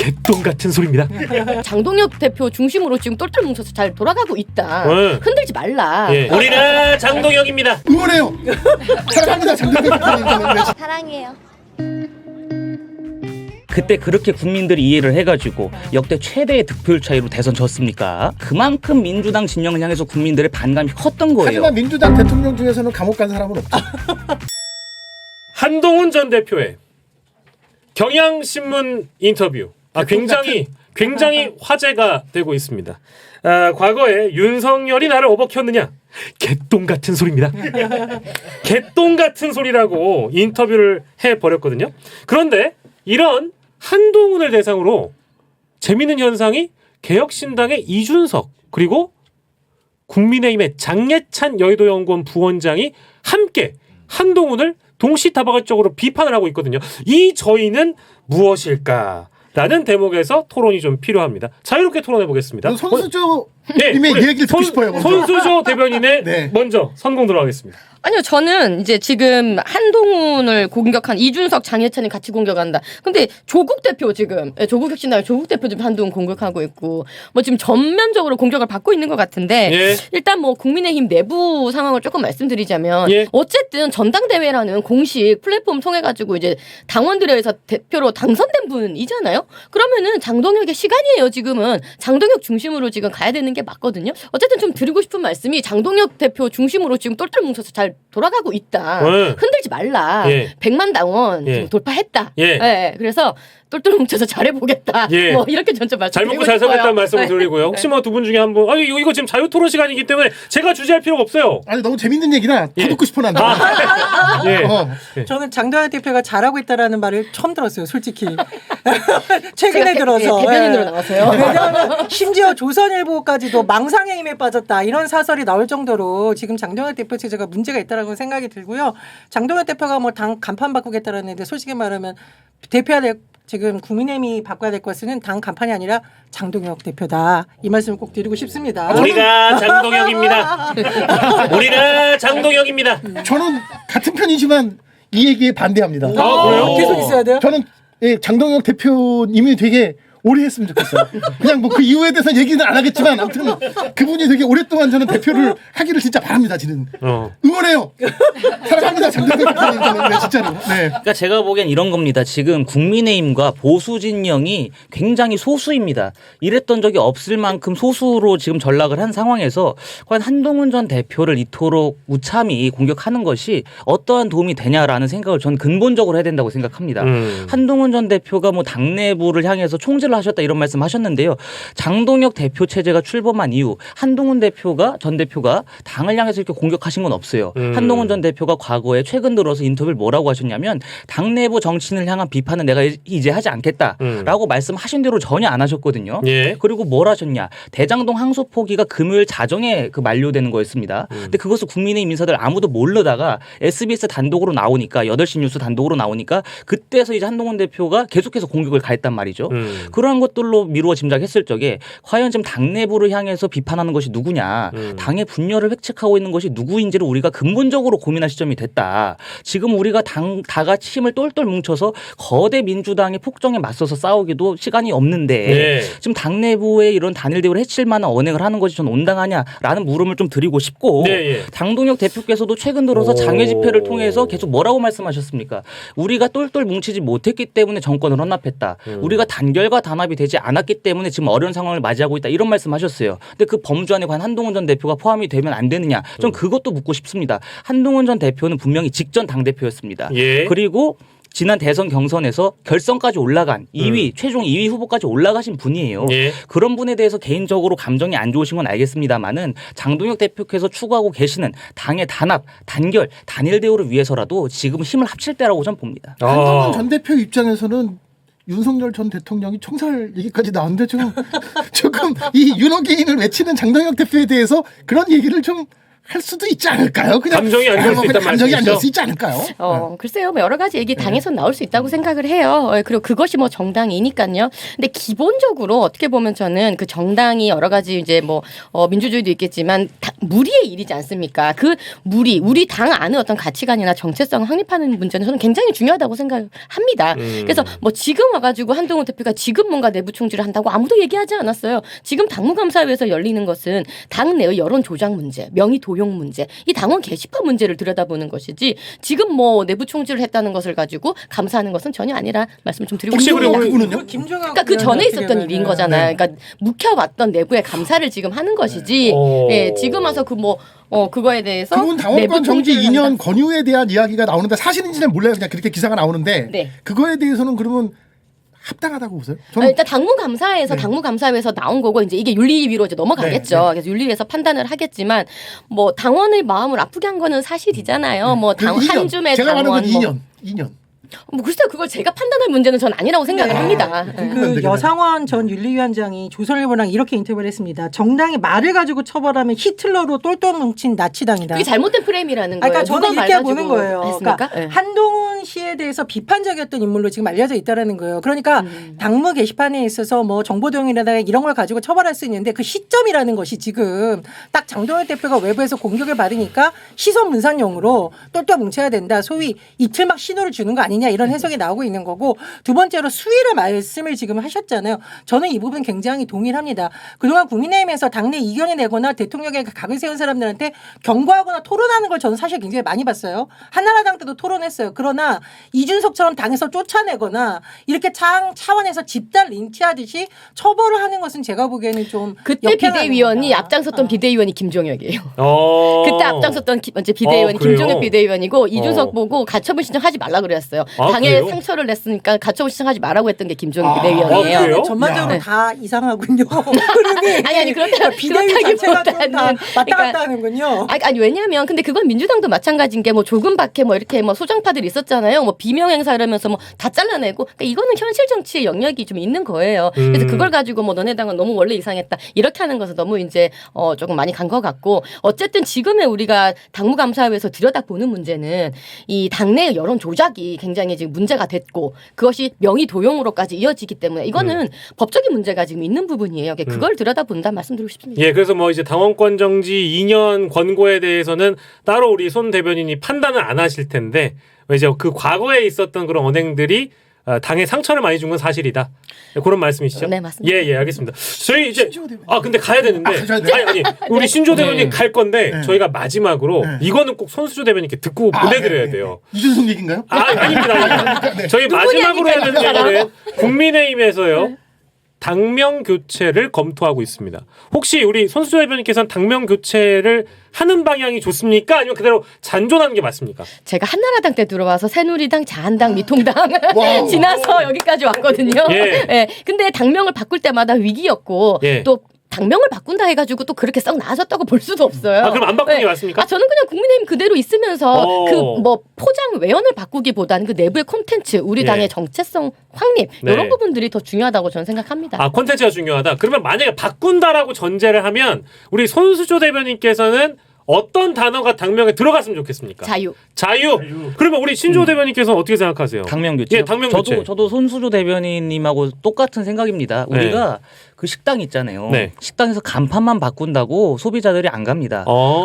개똥 같은 소리입니다. 장동혁 대표 중심으로 지금 똘똘 뭉쳐서 잘 돌아가고 있다. 흔들지 말라. 예. 우리가 장동혁입니다. 응원해요. 사랑합니다. 장동혁 대표님. 사랑해요. 그때 그렇게 국민들이 이해를 해가지고 역대 최대의 득표율 차이로 대선 졌습니까? 그만큼 민주당 진영을 향해서 국민들의 반감이 컸던 거예요. 하지만 민주당 대통령 중에서는 감옥 간 사람은 없죠. 한동훈 전 대표의 경향신문 인터뷰 굉장히 화제가 되고 있습니다. 과거에 윤석열이 나를 어벅혔느냐? 개똥 같은 소리입니다. 개똥 같은 소리라고 인터뷰를 해버렸거든요. 그런데 이런 한동훈을 대상으로 재밌는 현상이 개혁신당의 이준석 그리고 국민의힘의 장예찬 여의도연구원 부원장이 함께 한동훈을 동시다발적으로 비판을 하고 있거든요. 이 저희는 무엇일까? 라는 대목에서 토론이 좀 필요합니다. 자유롭게 토론해 보겠습니다. 손수조 님의 얘기를 듣고 싶어요. 먼저. 손수조 대변인의 네. 먼저 선공 들어가겠습니다. 아니요, 저는 이제 지금 한동훈을 공격한 이준석, 장예찬이 같이 공격한다. 근데 조국 대표 지금 조국혁신당의 조국 대표 지금 한동훈 공격하고 있고 뭐 지금 전면적으로 공격을 받고 있는 것 같은데 예. 일단 뭐 국민의힘 내부 상황을 조금 말씀드리자면 예. 어쨌든 전당대회라는 공식 플랫폼 통해 가지고 이제 당원들에서 대표로 당선된 분이잖아요. 그러면은 장동혁의 시간이에요. 지금은 장동혁 중심으로 지금 가야 되는 게 맞거든요. 어쨌든 좀 드리고 싶은 말씀이 장동혁 대표 중심으로 지금 똘똘 뭉쳐서 잘 돌아가고 있다. 흔들지 말라. 예. 100만 당원 예. 지금 돌파했다. 예. 예. 그래서 똘똘 뭉쳐서 잘해보겠다. 예. 뭐 이렇게 전체 말씀. 잘 먹고 잘 살겠다는 말씀을 드리고요. 혹시 뭐 두 분 중에 한분 이거 지금 자유 토론 시간이기 때문에 제가 주재할 필요가 없어요. 아니 너무 재밌는 얘기라 다 예. 듣고 싶어 난. 예. 저는 장동혁 대표가 잘하고 있다라는 말을 처음 들었어요, 솔직히. 최근에 들어서. 대변인으로 나와서요. 왜냐하면 심지어 조선일보까지도 망상의 힘에 빠졌다 이런 사설이 나올 정도로 지금 장동혁 대표 체제가 문제가 있다라고 생각이 들고요. 장동혁 대표가 뭐 당 간판 바꾸겠다라는데 솔직히 말하면 대표해야 될 지금 국민의힘이 바꿔야 될 것은 당 간판이 아니라 장동혁 대표다. 이 말씀을 꼭 드리고 싶습니다. 우리가 장동혁입니다. 우리가 장동혁입니다. 저는 같은 편이지만 이 얘기에 반대합니다. 그래요? 계속 있어야 돼요? 저는 장동혁 대표님이 되게 오래 했으면 좋겠어요. 그냥 뭐 그 이유에 대해서 얘기는 안 하겠지만 아무튼 그분이 되게 오랫동안 저는 대표를 하기를 진짜 바랍니다. 지금 응원해요. 사랑합니다. 장동혁 대표님. 네, 진짜로. 네. 그러니까 제가 보기엔 이런 겁니다. 지금 국민의힘과 보수 진영이 굉장히 소수입니다. 이랬던 적이 없을 만큼 소수로 지금 전락을 한 상황에서 과연 한동훈 전 대표를 이토록 무참히 공격하는 것이 어떠한 도움이 되냐라는 생각을 저는 근본적으로 해야 된다고 생각합니다. 한동훈 전 대표가 뭐 당내부를 향해서 총질을 하셨다 이런 말씀 하셨는데요. 장동혁 대표 체제가 출범한 이후 한동훈 전 대표가 당을 향해서 이렇게 공격하신 건 없어요. 한동훈 전 대표가 과거에 최근 들어서 인터뷰를 뭐라고 하셨냐면 당 내부 정치인을 향한 비판은 내가 이제 하지 않겠다라고 말씀하신 대로 전혀 안 하셨거든요. 예. 그리고 뭘 하셨냐. 대장동 항소 포기가 금요일 자정에 만료되는 거였습니다. 근데 그것을 국민의힘 인사들 아무도 모르다가 SBS 단독으로 나오니까 8시 뉴스 단독으로 나오니까 그때서 이제 한동훈 대표가 계속해서 공격을 가했단 말이죠. 그러한 것들로 미루어 짐작했을 적에 과연 지금 당 내부를 향해서 비판하는 것이 누구냐. 당의 분열을 획책하고 있는 것이 누구인지를 우리가 근본적으로 고민할 시점이 됐다. 지금 우리가 다 같이 힘을 똘똘 뭉쳐서 거대 민주당의 폭정에 맞서서 싸우기도 시간이 없는데 지금 당 내부의 이런 단일 대우를 해칠 만한 언행을 하는 것이 전 온당하냐라는 물음을 좀 드리고 싶고 장동혁 대표께서도 최근 들어서 장외 집회를 통해서 계속 뭐라고 말씀하셨습니까? 우리가 똘똘 뭉치지 못했기 때문에 정권을 헌납했다. 우리가 단결과 단합이 되지 않았기 때문에 지금 어려운 상황을 맞이하고 있다. 이런 말씀하셨어요. 근데 그 범주 안에 과연 한동훈 전 대표가 포함이 되면 안 되느냐? 전 그것도 묻고 싶습니다. 한동훈 전 대표는 분명히 직전 당대표였습니다. 그리고 지난 대선 경선에서 결선까지 올라간 2위, 최종 2위 후보까지 올라가신 분이에요. 그런 분에 대해서 개인적으로 감정이 안 좋으신 건 알겠습니다만은 장동혁 대표께서 추구하고 계시는 당의 단합, 단결, 단일 대우를 위해서라도 지금 힘을 합칠 때라고 저는 봅니다. 한동훈 전 대표 입장에서는 윤석열 전 대통령이 총살 얘기까지 나왔는데 조금 이 윤호개인을 외치는 장동혁 대표에 대해서 그런 얘기를 좀 할 수도 있지 않을까요? 그냥 감정이 안 될 수 있단 감정이 안 말씀이시죠? 될 수 있지 않을까요? 글쎄요, 뭐 여러 가지 얘기 당에서 나올 수 있다고 생각을 해요. 그리고 그것이 뭐 정당이니까요. 근데 기본적으로 어떻게 보면 저는 그 정당이 여러 가지 이제 뭐 민주주의도 있겠지만 무리의 일이지 않습니까? 그 무리, 우리 당 안의 어떤 가치관이나 정체성 확립하는 문제는 저는 굉장히 중요하다고 생각합니다. 그래서 뭐 지금 와가지고 한동훈 대표가 지금 뭔가 내부 총질을 한다고 아무도 얘기하지 않았어요. 지금 당무감사회에서 열리는 것은 당내의 여론 조작 문제, 명의 도용 문제, 이 당원 게시판 문제를 들여다보는 것이지 지금 뭐 내부 총질을 했다는 것을 가지고 감사하는 것은 전혀 아니라 말씀 좀 드리고 혹시 싶습니다. 그분은요? 김종학 그러니까 그 전에 의원이 있었던 일인 거잖아요. 네. 그러니까 묵혀왔던 내부의 감사를 지금 하는 것이지. 예, 지금 와서 그 뭐 그거에 대해서 그분 당원권 내부 정지 총질을 2년 한다. 권유에 대한 이야기가 나오는데 사실인지는 몰라요. 그냥 그렇게 기사가 나오는데 네. 그거에 대해서는 그러면 합당하다고 보세요? 일단 당무감사에서 네. 당무감사에서 나온 거고 이제 이게 윤리위로 이제 넘어가겠죠. 네, 네. 그래서 윤리위에서 판단을 하겠지만 뭐 당원의 마음을 아프게 한 거는 사실이잖아요. 뭐 당 그 2년. 한 줌의 제가 말하는 당원 건 2년. 뭐 글쎄요, 그걸 제가 판단할 문제는 전 아니라고 생각을 합니다. 예. 궁금한데, 그 여상원 전 윤리위원장이 조선일보랑 이렇게 인터뷰를 했습니다. 정당이 말을 가지고 처벌하면 히틀러로 똘똘 뭉친 나치당이다. 그게 잘못된 프레임이라는 거예요. 그러니까 저는 누가 이렇게 말 보는 가지고 거예요. 했습니까? 그러니까 예. 한동훈 씨에 대해서 비판적이었던 인물로 지금 알려져 있다라는 거예요. 그러니까 당무 게시판에 있어서 뭐 정보도용이라든가 이런 걸 가지고 처벌할 수 있는데 그 시점이라는 것이 지금 딱 장동혁 대표가 외부에서 공격을 받으니까 시선 분산용으로 똘똘 뭉쳐야 된다. 소위 이틀막 신호를 주는 거 아니냐 이런 해석이 나오고 있는 거고 두 번째로 수위를 말씀을 지금 하셨잖아요. 저는 이 부분 굉장히 동일합니다. 그동안 국민의힘에서 당내 이견을 내거나 대통령에게 각을 세운 사람들한테 경고하거나 토론하는 걸 저는 사실 굉장히 많이 봤어요. 한나라당 때도 토론했어요. 그러나 이준석처럼 당에서 쫓아내거나 이렇게 차원에서 집단 린치하듯이 처벌을 하는 것은 제가 보기에는 좀 그때 역행하는 비대위원이 거다. 앞장섰던 비대위원이 김종혁이에요. 어. 그때 앞장섰던 이제 비대위원이 그래요? 김종혁 비대위원이고 이준석 어. 보고 가처분 신청하지 말라 그랬어요. 아, 당에 그래요? 상처를 냈으니까 가처분 신청하지 말라고 했던 게 김종혁 아, 비대위원이에요. 그래요? 전반적으로 야. 다 이상하군요. 그러네. 아니 그렇다 비대위 자체가 좀 다 그렇다기보다는 왔다 갔다 하는군요. 아니 왜냐하면 근데 그건 민주당도 마찬가지인 게 뭐 조금밖에 뭐 이렇게 뭐 소장파들 있었잖아요. 뭐 비명 행사 이러면서 뭐 다 잘라내고 그러니까 이거는 현실 정치의 영역이 좀 있는 거예요. 그래서 그걸 가지고 뭐 너네 당은 너무 원래 이상했다 이렇게 하는 것은 너무 이제 조금 많이 간 것 같고 어쨌든 지금의 우리가 당무감사회에서 들여다보는 문제는 이 당내의 여론 조작이 굉장히 지금 문제가 됐고 그것이 명의 도용으로까지 이어지기 때문에 이거는 법적인 문제가 지금 있는 부분이에요. 그걸 들여다본다 말씀드리고 싶습니다. 예, 그래서 뭐 이제 당원권 정지 2년 권고에 대해서는 따로 우리 손 대변인이 판단을 안 하실 텐데 이제 그 과거에 있었던 그런 언행들이 당에 상처를 많이 준 건 사실이다. 그런 말씀이시죠? 네, 맞습니다. 예, 알겠습니다. 저희 이제 신조 대변인. 근데 가야 되는데 가셔야 돼요? 아니 우리 신조 대변인 갈 건데 네. 저희가 마지막으로 네. 이거는 꼭 손수조 대변인께 듣고 보내드려야 네, 돼요. 이준석 얘기인가요? 아닙니다. 네. 저희 마지막으로 해야 되는 누구냐니까요. 얘기는 국민의힘에서요. 당명 교체를 검토하고 있습니다. 혹시 우리 손수조 대변인께서는 당명 교체를 하는 방향이 좋습니까? 아니면 그대로 잔존하는 게 맞습니까? 제가 한나라당 때 들어와서 새누리당, 자한당, 미통당 와우. 지나서 여기까지 왔거든요. 예. 근데 당명을 바꿀 때마다 위기였고 예. 또 당명을 바꾼다 해가지고 또 그렇게 썩 나아졌다고 볼 수도 없어요. 그럼 안 바꾸는 게 맞습니까? 저는 그냥 국민의힘 그대로 있으면서 어. 그 뭐 포장 외연을 바꾸기보다는 그 내부의 콘텐츠, 우리 예. 당의 정체성 확립 네. 이런 부분들이 더 중요하다고 저는 생각합니다. 콘텐츠가 중요하다. 그러면 만약에 바꾼다라고 전제를 하면 우리 손수조 대변인께서는 어떤 단어가 당명에 들어갔으면 좋겠습니까? 자유. 그러면 우리 신조 대변인께서는 어떻게 생각하세요? 당명 교체. 예, 당명 교체. 저도 손수조 대변인님하고 똑같은 생각입니다. 네. 우리가 그 식당 있잖아요. 네. 식당에서 간판만 바꾼다고 소비자들이 안 갑니다.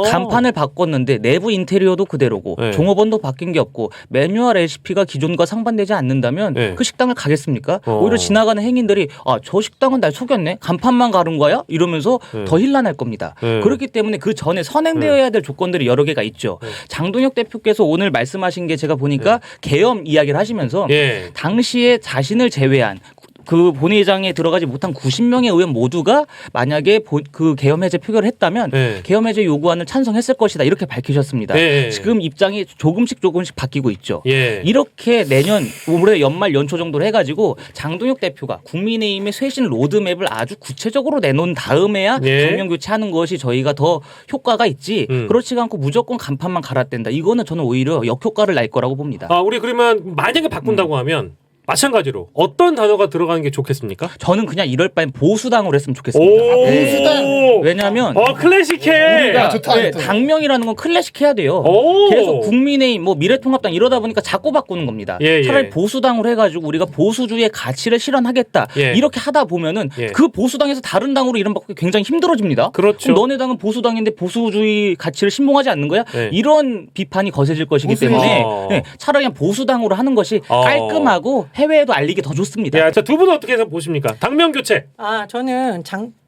간판을 바꿨는데 내부 인테리어도 그대로고 네. 종업원도 바뀐 게 없고 매뉴얼 레시피가 기존과 상반되지 않는다면 네. 그 식당을 가겠습니까? 오히려 지나가는 행인들이 저 식당은 날 속였네. 간판만 가른 거야? 이러면서 네. 더 힐난할 겁니다. 네. 그렇기 때문에 그 전에 선행되어야 될 조건들이 여러 개가 있죠. 장동혁 대표께서 오늘 말씀하신 게 제가 보니까 계엄 이야기를 하시면서 예. 당시에 자신을 제외한 그 본회의장에 들어가지 못한 90명의 의원 모두가 만약에 그 계엄 해제 표결을 했다면 네. 계엄 해제 요구안을 찬성했을 것이다 이렇게 밝히셨습니다. 네. 지금 입장이 조금씩 바뀌고 있죠. 예. 이렇게 내년 올해 연말 연초 정도로 해가지고 장동혁 대표가 국민의힘의 쇄신 로드맵을 아주 구체적으로 내놓은 다음에야 예. 당명 교체하는 것이 저희가 더 효과가 있지 그렇지가 않고 무조건 간판만 갈아댄다. 이거는 저는 오히려 역효과를 날 거라고 봅니다. 우리 그러면 만약에 바꾼다고 하면 마찬가지로 어떤 단어가 들어가는 게 좋겠습니까? 저는 그냥 이럴 바엔 보수당으로 했으면 좋겠습니다. 오, 보수당. 왜냐하면 클래식해. 우리가 좋다, 네, 좋다. 당명이라는 건 클래식해야 돼요. 오. 계속 국민의힘, 뭐 미래통합당 이러다 보니까 자꾸 바꾸는 겁니다. 예, 예. 차라리 보수당으로 해가지고 우리가 보수주의의 가치를 실현하겠다. 예. 이렇게 하다 보면은 예. 그 보수당에서 다른 당으로 이름 바꾸기 굉장히 힘들어집니다. 그렇죠. 그럼 너네 당은 보수당인데 보수주의 가치를 신봉하지 않는 거야? 예. 이런 비판이 거세질 것이기 보수의- 때문에 어. 네, 차라리 그냥 보수당으로 하는 것이 어. 깔끔하고 해외에도 알리기 더 좋습니다. 야, 자, 두 분은 어떻게 해서 보십니까? 당명 교체. 저는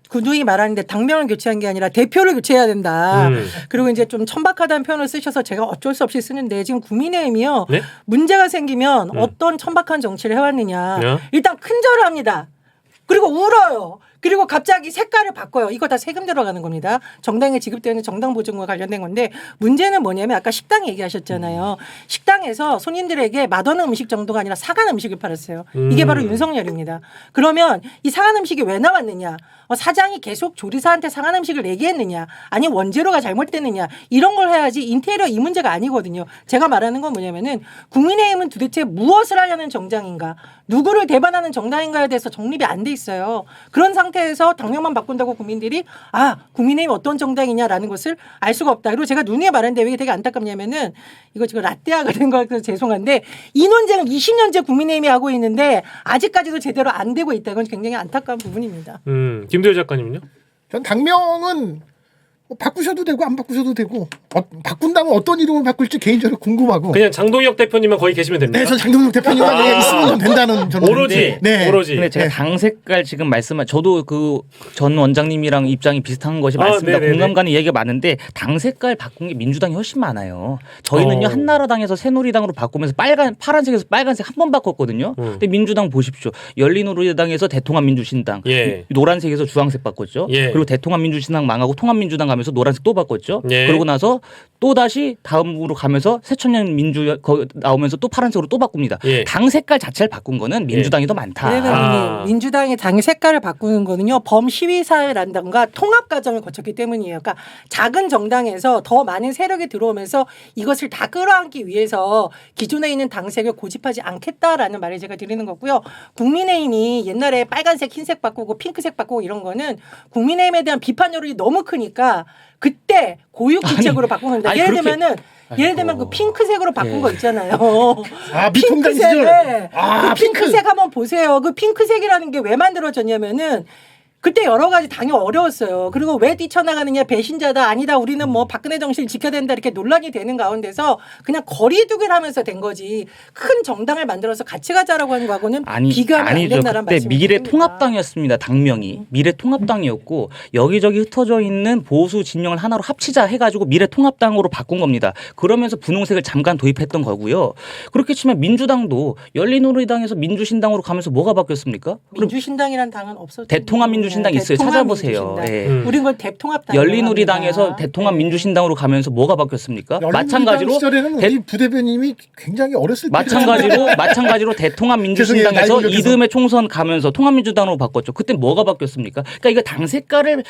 구두이 말하는데 당명을 교체한 게 아니라 대표를 교체해야 된다. 그리고 이제 좀 천박하다는 표현을 쓰셔서 제가 어쩔 수 없이 쓰는데 지금 국민의힘이요. 네? 문제가 생기면 어떤 천박한 정치를 해왔느냐. 네. 일단 큰절을 합니다. 그리고 울어요. 그리고 갑자기 색깔을 바꿔요. 이거 다 세금 들어가는 겁니다. 정당에 지급되는 정당 보증과 관련된 건데 문제는 뭐냐면 아까 식당 얘기하셨잖아요. 식당에서 손님들에게 맛없는 음식 정도가 아니라 사간 음식을 팔았어요. 이게 바로 윤석열입니다. 그러면 이 사간 음식이 왜 나왔느냐. 사장이 계속 조리사한테 상한 음식을 내게 했느냐 아니면 원재료가 잘못됐느냐 이런 걸 해야지 인테리어 이 문제가 아니거든요. 제가 말하는 건 뭐냐면은 국민의힘은 도대체 무엇을 하려는 정당인가 누구를 대변하는 정당인가에 대해서 정립이 안 돼 있어요. 그런 상태에서 당명만 바꾼다고 국민들이 국민의힘 어떤 정당이냐라는 것을 알 수가 없다. 그리고 제가 누누이 말하는데 왜 이게 되게 안타깝냐면은 이거 지금 라떼아가 된 거 같아서 죄송한데 이 논쟁을 20년째 국민의힘이 하고 있는데 아직까지도 제대로 안 되고 있다. 이건 굉장히 안타까운 부분입니다. 김도현 작가님은요? 전 당명은 뭐 바꾸셔도 되고 안 바꾸셔도 되고 바꾼다면 어떤 이름을 바꿀지 개인적으로 궁금하고. 그냥 장동혁 대표님만 거기 계시면 됩니다. 네, 전 장동혁 대표님만 있으면 된다는 저는. 오로지. 네. 오로지. 근데 제가 당 색깔 지금 말씀한 저도 그 전 원장님이랑 입장이 비슷한 것이 많습니다. 네네네. 공감 가는 이야기가 많은데 당 색깔 바꾼 게 민주당이 훨씬 많아요. 저희는요 한나라당에서 새누리당으로 바꾸면서 파란색에서 빨간색 한 번 바꿨거든요. 근데 민주당 보십시오. 열린우리당에서 대통합민주신당, 예. 노란색에서 주황색 바꿨죠. 예. 그리고 대통합민주신당 망하고 통합민주당 가면서 노란색 또 바꿨죠. 예. 그러고 나서 또 다시 다음으로 가면서 새천년 민주 나오면서 또 파란색으로 또 바꿉니다. 예. 당 색깔 자체를 바꾼 거는 민주당이 더 많다. 왜냐면 민주당의 당 색깔을 바꾸는 거는요 범시위사회란당과 통합 과정을 거쳤기 때문이에요. 그러니까 작은 정당에서 더 많은 세력이 들어오면서 이것을 다 끌어안기 위해서 기존에 있는 당색을 고집하지 않겠다라는 말을 제가 드리는 거고요. 국민의힘이 옛날에 빨간색, 흰색 바꾸고 핑크색 바꾸고 이런 거는 국민의힘에 대한 비판 여론이 너무 크니까 그때 고육기책으로 바꾼 겁니다. 예를 그렇게- 들면은 예를 들면 그 핑크색으로 바꾼 거 있잖아요. 미통당 시절. 그 핑크색 한번 보세요. 그 핑크색이라는 게 왜 만들어졌냐면은 그때 여러 가지 당이 어려웠어요. 그리고 왜 뛰쳐나가느냐 배신자다 아니다 우리는 뭐 박근혜 정신을 지켜야 된다 이렇게 논란이 되는 가운데서 그냥 거리두기를 하면서 된 거지 큰 정당을 만들어서 같이 가자라고 하는 거하고는 비교하면 안 아니죠. 된다는 그때 말씀을 미래통합당이었습니다. 당명이 미래통합당이었고 여기저기 흩어져 있는 보수 진영을 하나로 합치자 해가지고 미래통합당으로 바꾼 겁니다. 그러면서 분홍색을 잠깐 도입했던 거고요. 그렇게 치면 민주당도 열린우리당에서 민주신당으로 가면서 뭐가 바뀌었습니까? 그럼 민주신당이란 당은 없었죠. 대통합민주신당 있어요. 찾아보세요. 네. 우린 걸 대통합당. 열린우리당에서 대통합민주신당으로 가면서 뭐가 바뀌었습니까? 마찬가지로 시절에는 우리 부대변님이 굉장히 어렸을 때 마찬가지로 대통합민주신당에서 죄송해요. 나이 이듬해 총선 가면서 통합민주당으로 바꿨죠. 그때 뭐가 바뀌었습니까? 그러니까 이거 당 색깔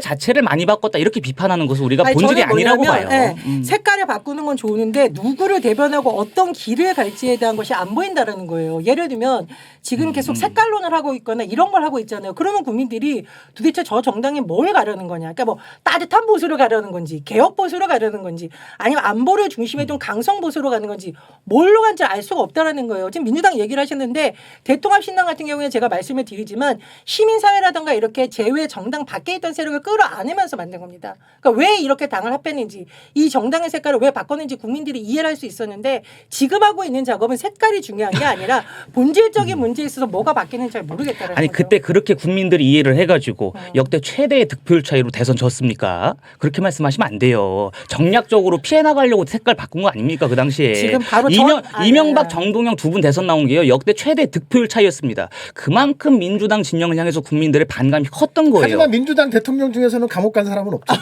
자체를 많이 바꿨다 이렇게 비판하는 것은 우리가 본질이 저는 아니라고 뭐냐면, 봐요. 색깔을 바꾸는 건 좋은데 누구를 대변하고 어떤 길을 갈지에 대한 것이 안 보인다라는 거예요. 예를 들면 지금 계속 색깔론을 하고 있거나 이런 걸 하고 있잖아요. 그러면 국민들이 도대체 저 정당에 뭘 가려는 거냐. 그러니까 뭐 따뜻한 보수를 가려는 건지 개혁 보수를 가려는 건지 아니면 안보를 중심에 둔 강성 보수로 가는 건지 뭘로 간지 알 수가 없다라는 거예요. 지금 민주당 얘기를 하셨는데 대통합신당 같은 경우에 제가 말씀을 드리지만 시민사회라든가 이렇게 제외 정당 밖에 있던 세력을 끌어안으면서 만든 겁니다. 그러니까 왜 이렇게 당을 합했는지 이 정당의 색깔을 왜 바꿨는지 국민들이 이해를 할 수 있었는데 지금 하고 있는 작업은 색깔이 중요한 게 아니라 본질적인 문제에 있어서 뭐가 바뀌는지 잘 모르겠다라는 아니 거죠. 그때 그렇게 국민들이 이해를 해가지고 역대 최대의 득표율 차이로 대선 졌습니까? 그렇게 말씀하시면 안 돼요. 정략적으로 피해 나가려고 색깔 바꾼 거 아닙니까 그 당시에? 지금 바로 이명박 정동영 두 분 대선 나온 게요 역대 최대 득표율 차이였습니다. 그만큼 민주당 진영을 향해서 국민들의 반감이 컸던 거예요. 하지만 민주당 대통령 중에서는 감옥 간 사람은 없죠.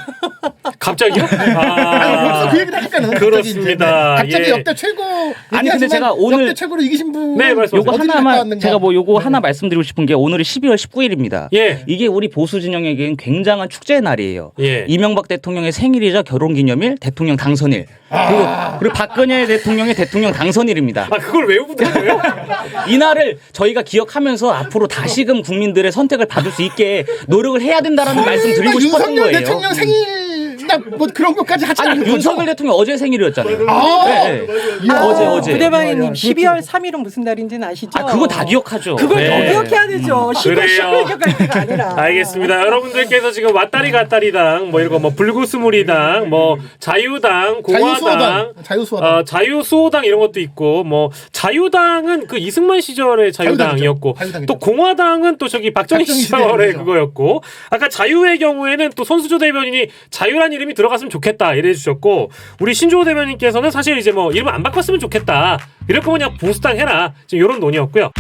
갑자기요? 여기서 그 얘기를 할까요? 그렇습니다. 갑자기 예. 역대 최고. 아니, 근데 제가 오늘 역대 최고로 이기신 분. 네, 말씀하세요. 요거 하나만 제가 뭐 요거 하나 말씀드리고 싶은 게 오늘이 12월 19일입니다. 예. 이게 우리 보수 진영에게는 굉장한 축제의 날이에요. 예. 이명박 대통령의 생일이자 결혼기념일, 대통령 당선일. 그리고 박근혜 대통령의 대통령 당선일입니다. 아, 그걸 왜 붙은 거예요? 이날을 저희가 기억하면서 앞으로 다시금 국민들의 선택을 받을 수 있게 노력을 해야 된다라는 말씀 드리고 싶었던 윤석열 거예요. 대통령 생일이나 뭐 그런 것까지 하지 아니, 않는 윤석열 대통령 어제 생일이었잖아요. 아, 네, 네. 어제. 부대방님 12월 3일은 무슨 날인지는 아시죠? 아, 그거 다 기억하죠. 그걸 네. 더 기억해야 되죠. 12월 그래요. 11일 갈 때가 아니라. 알겠습니다. 여러분들께서 지금 왔다리 갔다리당 뭐 이런 거 뭐 불구스무리당 뭐 자유당 공화당 자유수화당. 자유수호당 이런 것도 있고 뭐 자유당은 그 이승만 시절의 자유당이었고 자유당이죠. 또 공화당은 또 저기 박정희 박정희 시절의 시대죠. 그거였고 아까 자유의 경우에는 또 손수조 대변인이 자유란 이름이 들어갔으면 좋겠다 이래 주셨고 우리 신조호 대변인께서는 사실 이제 뭐 이름 안 바꿨으면 좋겠다 이럴 거면 그냥 보수당 해라 지금 이런 논의였고요.